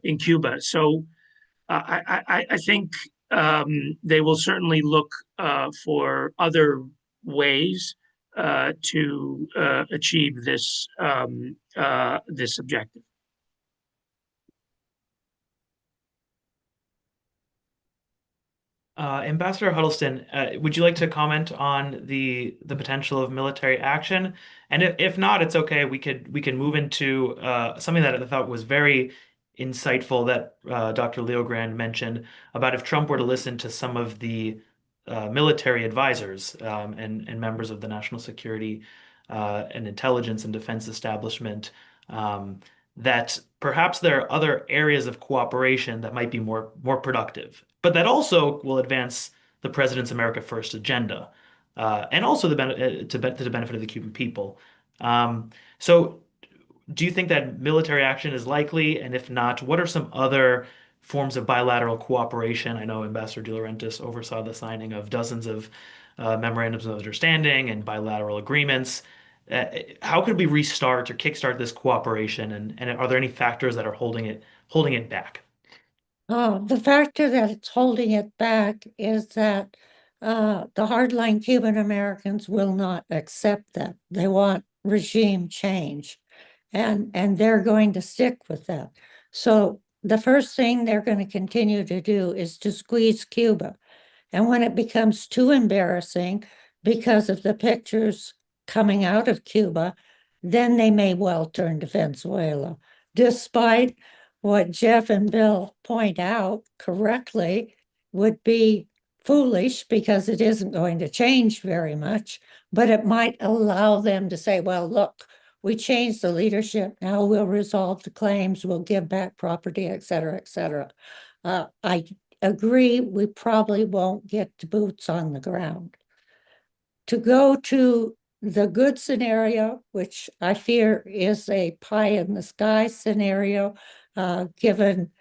in Cuba. So I think they will certainly look for other ways to achieve this this objective. Ambassador Huddleston, would you like to comment on the potential of military action? And if not, it's okay. We can move into something that I thought was very insightful that Dr. Leogrand mentioned about if Trump were to listen to some of the military advisors and members of the national security and intelligence and defense establishment, that perhaps there are other areas of cooperation that might be more productive, but that also will advance the president's America First agenda, and also to the benefit of the Cuban people. So, do you think that military action is likely? And if not, what are some other forms of bilateral cooperation? I know Ambassador De Laurentiis oversaw the signing of dozens of memorandums of understanding and bilateral agreements. How could we restart or kickstart this cooperation? And are there any factors that are holding it back? The factor that it's holding it back is that the hardline Cuban Americans will not accept that. They want regime change, and they're going to stick with that. So the first thing they're going to continue to do is to squeeze Cuba. And when it becomes too embarrassing because of the pictures coming out of Cuba, then they may well turn to Venezuela, despite what Jeff and Bill point out correctly would be foolish because it isn't going to change very much, but it might allow them to say, well, look, we changed the leadership. Now we'll resolve the claims, we'll give back property, et cetera, et cetera. I agree, we probably won't get to boots on the ground. To go to the good scenario, which I fear is a pie in the sky scenario, given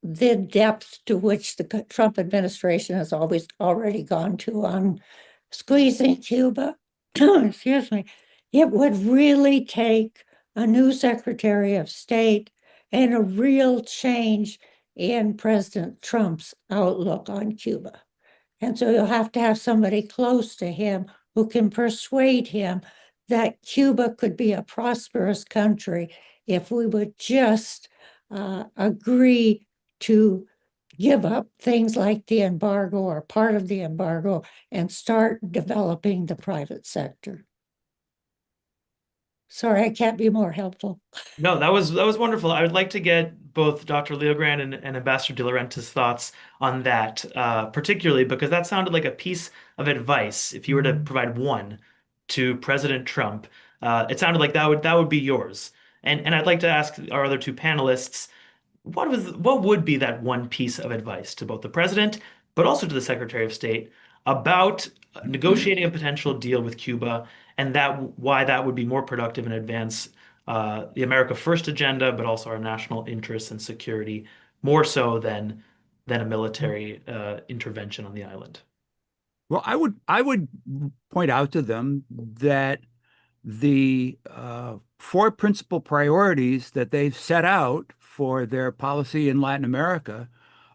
the depth to which the Trump administration has already gone to on squeezing Cuba, excuse me, it would really take a new Secretary of State and a real change in President Trump's outlook on Cuba. And so you'll have to have somebody close to him who can persuade him that Cuba could be a prosperous country if we would just agree to give up things like the embargo or part of the embargo and start developing the private sector. Sorry, I can't be more helpful. No, that was wonderful. I would like to get both Dr. Leogrand and Ambassador De Laurentiis' thoughts on that, particularly because that sounded like a piece of advice. If you were to provide one to President Trump, it sounded like that would be yours. And I'd like to ask our other two panelists, what would be that one piece of advice to both the president, but also to the Secretary of State about negotiating a potential deal with Cuba, and why that would be more productive and advance the America First agenda, but also our national interests and security more so than a military intervention on the island? Well, I would point out to them that the four principal priorities that they've set out for their policy in Latin America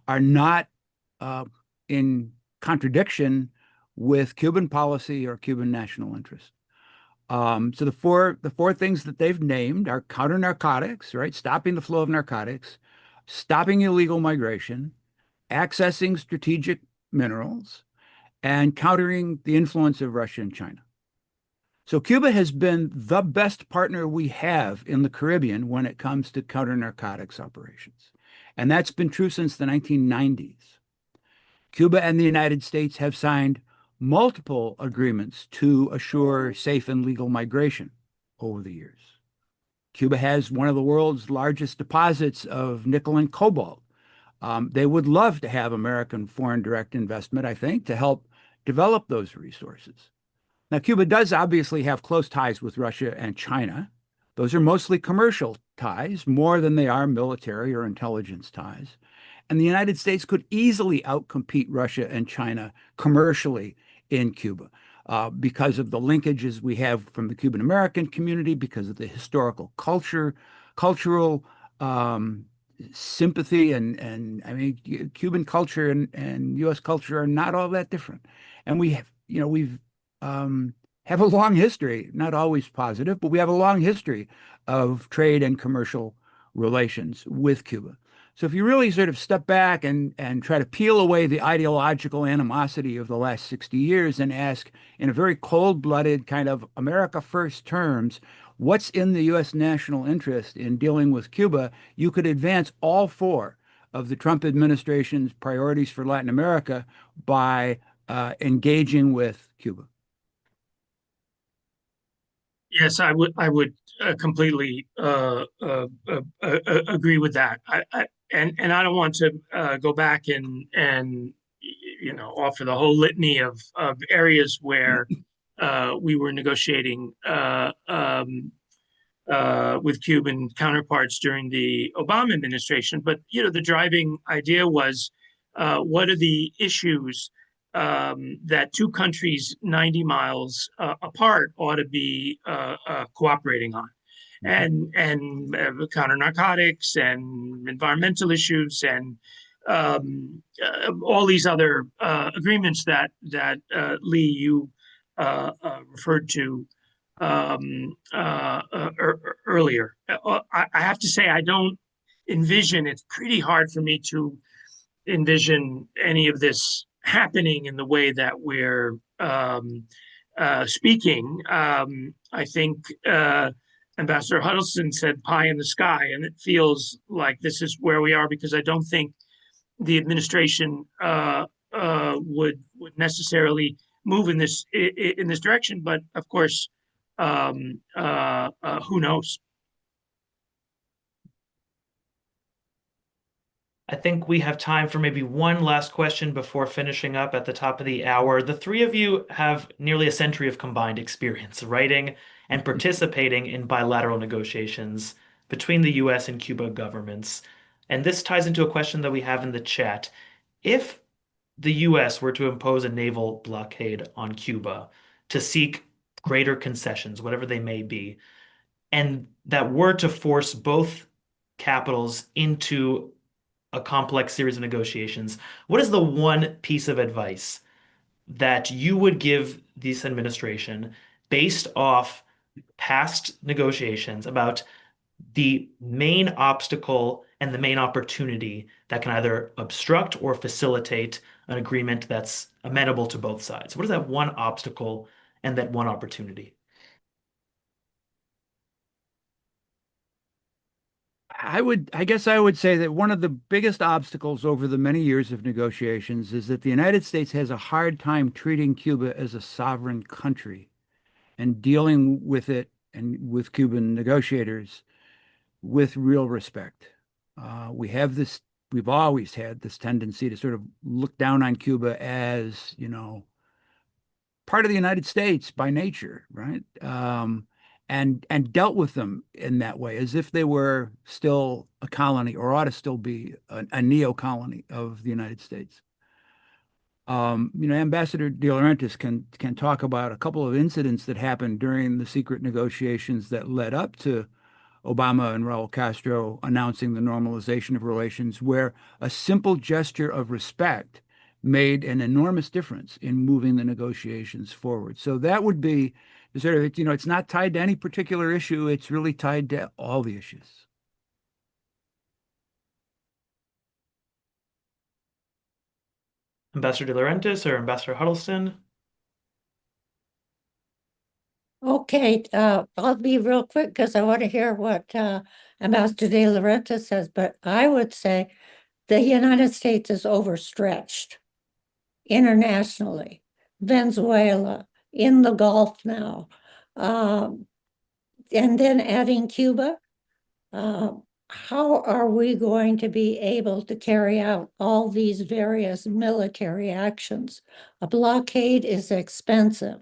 are not in contradiction with Cuban policy or Cuban national interest. So the four things that they've named are counter narcotics, right? Stopping the flow of narcotics, stopping illegal migration, accessing strategic minerals, and countering the influence of Russia and China. So Cuba has been the best partner we have in the Caribbean when it comes to counter-narcotics operations. And that's been true since the 1990s. Cuba and the United States have signed multiple agreements to assure safe and legal migration over the years. Cuba has one of the world's largest deposits of nickel and cobalt. They would love to have American foreign direct investment, I think, to help develop those resources. Now, Cuba does obviously have close ties with Russia and China. Those are mostly commercial ties, more than they are military or intelligence ties. And the United States could easily outcompete Russia and China commercially in Cuba because of the linkages we have from the Cuban American community, because of the historical cultural sympathy, and I mean, Cuban culture and U.S. culture are not all that different. And we've have a long history, not always positive, but we have a long history of trade and commercial relations with Cuba. So if you really sort of step back and try to peel away the ideological animosity of the last 60 years and ask in a very cold-blooded kind of America first terms, what's in the U.S. national interest in dealing with Cuba, you could advance all four of the Trump administration's priorities for Latin America by engaging with Cuba. Yes, I would completely agree with that. And I don't want to go back and offer the whole litany of areas where we were negotiating with Cuban counterparts during the Obama administration. But the driving idea was, what are the issues that two countries 90 miles apart ought to be cooperating on, and counter narcotics and environmental issues and all these other agreements that Lee, you referred to earlier. I have to say, I don't envision. It's pretty hard for me to envision any of this happening in the way that we're speaking. I think Ambassador Huddleston said pie in the sky, and it feels like this is where we are, because I don't think the administration would necessarily move in this direction. But of course, who knows? I think we have time for maybe one last question before finishing up at the top of the hour. The three of you have nearly a century of combined experience writing and participating in bilateral negotiations between the US and Cuba governments. And this ties into a question that we have in the chat. If the US were to impose a naval blockade on Cuba to seek greater concessions, whatever they may be, and that were to force both capitals into a complex series of negotiations, what is the one piece of advice that you would give this administration based off past negotiations about the main obstacle and the main opportunity that can either obstruct or facilitate an agreement that's amenable to both sides? What is that one obstacle and that one opportunity? I guess I would say that one of the biggest obstacles over the many years of negotiations is that the United States has a hard time treating Cuba as a sovereign country and dealing with it and with Cuban negotiators with real respect. We've always had this tendency to sort of look down on Cuba as, part of the United States by nature, right? And dealt with them in that way as if they were still a colony or ought to still be a neo-colony of the United States. Ambassador De Laurentiis can talk about a couple of incidents that happened during the secret negotiations that led up to Obama and Raul Castro announcing the normalization of relations, where a simple gesture of respect made an enormous difference in moving the negotiations forward. So that would be sort of, it's not tied to any particular issue. It's really tied to all the issues. Ambassador De Laurentiis or Ambassador Huddleston? Okay, I'll be real quick because I want to hear what Ambassador De La Renta says, but I would say the United States is overstretched internationally. Venezuela, in the Gulf now, and then adding Cuba. How are we going to be able to carry out all these various military actions? A blockade is expensive.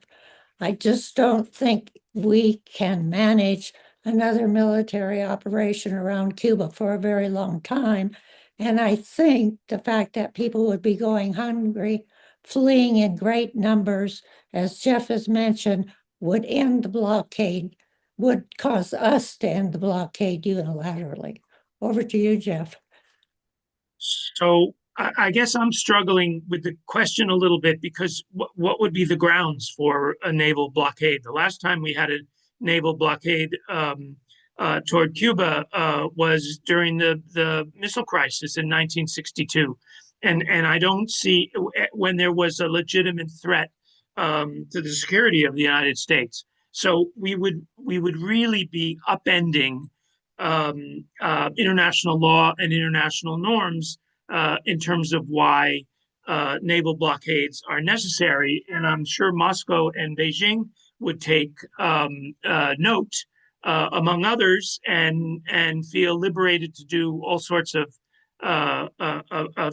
I just don't think we can manage another military operation around Cuba for a very long time. And I think the fact that people would be going hungry, fleeing in great numbers, as Jeff has mentioned, would end the blockade, would cause us to end the blockade unilaterally. Over to you, Jeff. So I guess I'm struggling with the question a little bit because what would be the grounds for a naval blockade? The last time we had a naval blockade toward Cuba was during the missile crisis in 1962. And I don't see when there was a legitimate threat to the security of the United States. So we would really be upending international law and international norms in terms of why naval blockades are necessary. And I'm sure Moscow and Beijing would take note, among others, and feel liberated to do all sorts of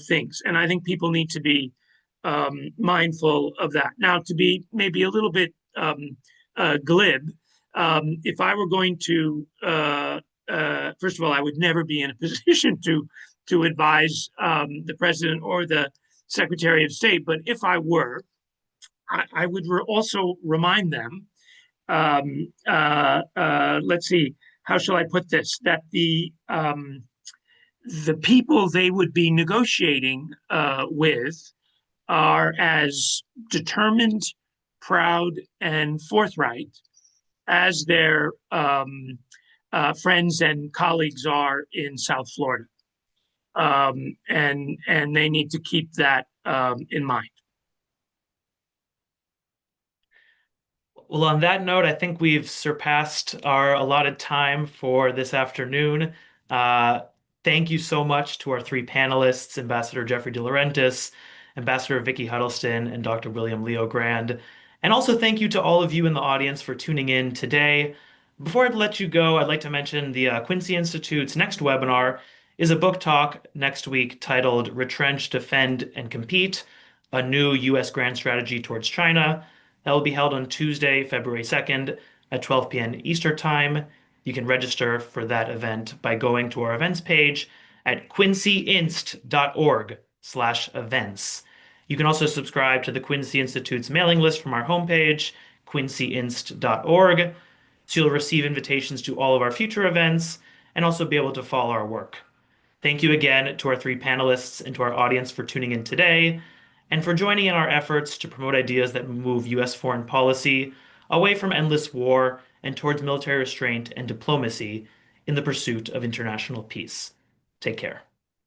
things. And I think people need to be mindful of that. Now, to be maybe a little bit glib, if I were going to first of all, I would never be in a position to advise the president or the secretary of state. But if I were, I would also remind them. Let's see, how shall I put this? That the people they would be negotiating with are as determined, proud, and forthright as their friends and colleagues are in South Florida. And they need to keep that in mind. Well, on that note, I think we've surpassed our allotted time for this afternoon. Uh, Thank you so much to our three panelists, Ambassador Jeffrey De Laurentiis, Ambassador Vicky Huddleston, and Dr. William Leo Grand. And also thank you to all of you in the audience for tuning in today. Before I let you go, I'd like to mention the Quincy Institute's next webinar is a book talk next week titled Retrench, Defend, and Compete, a New U.S. Grand Strategy Towards China. That will be held on Tuesday, February 2nd at 12 p.m. Eastern Time. You can register for that event by going to our events page at quincyinst.org/events. You can also subscribe to the Quincy Institute's mailing list from our homepage, quincyinst.org, so you'll receive invitations to all of our future events and also be able to follow our work. Thank you again to our three panelists and to our audience for tuning in today and for joining in our efforts to promote ideas that move U.S. foreign policy away from endless war and towards military restraint and diplomacy in the pursuit of international peace. Take care.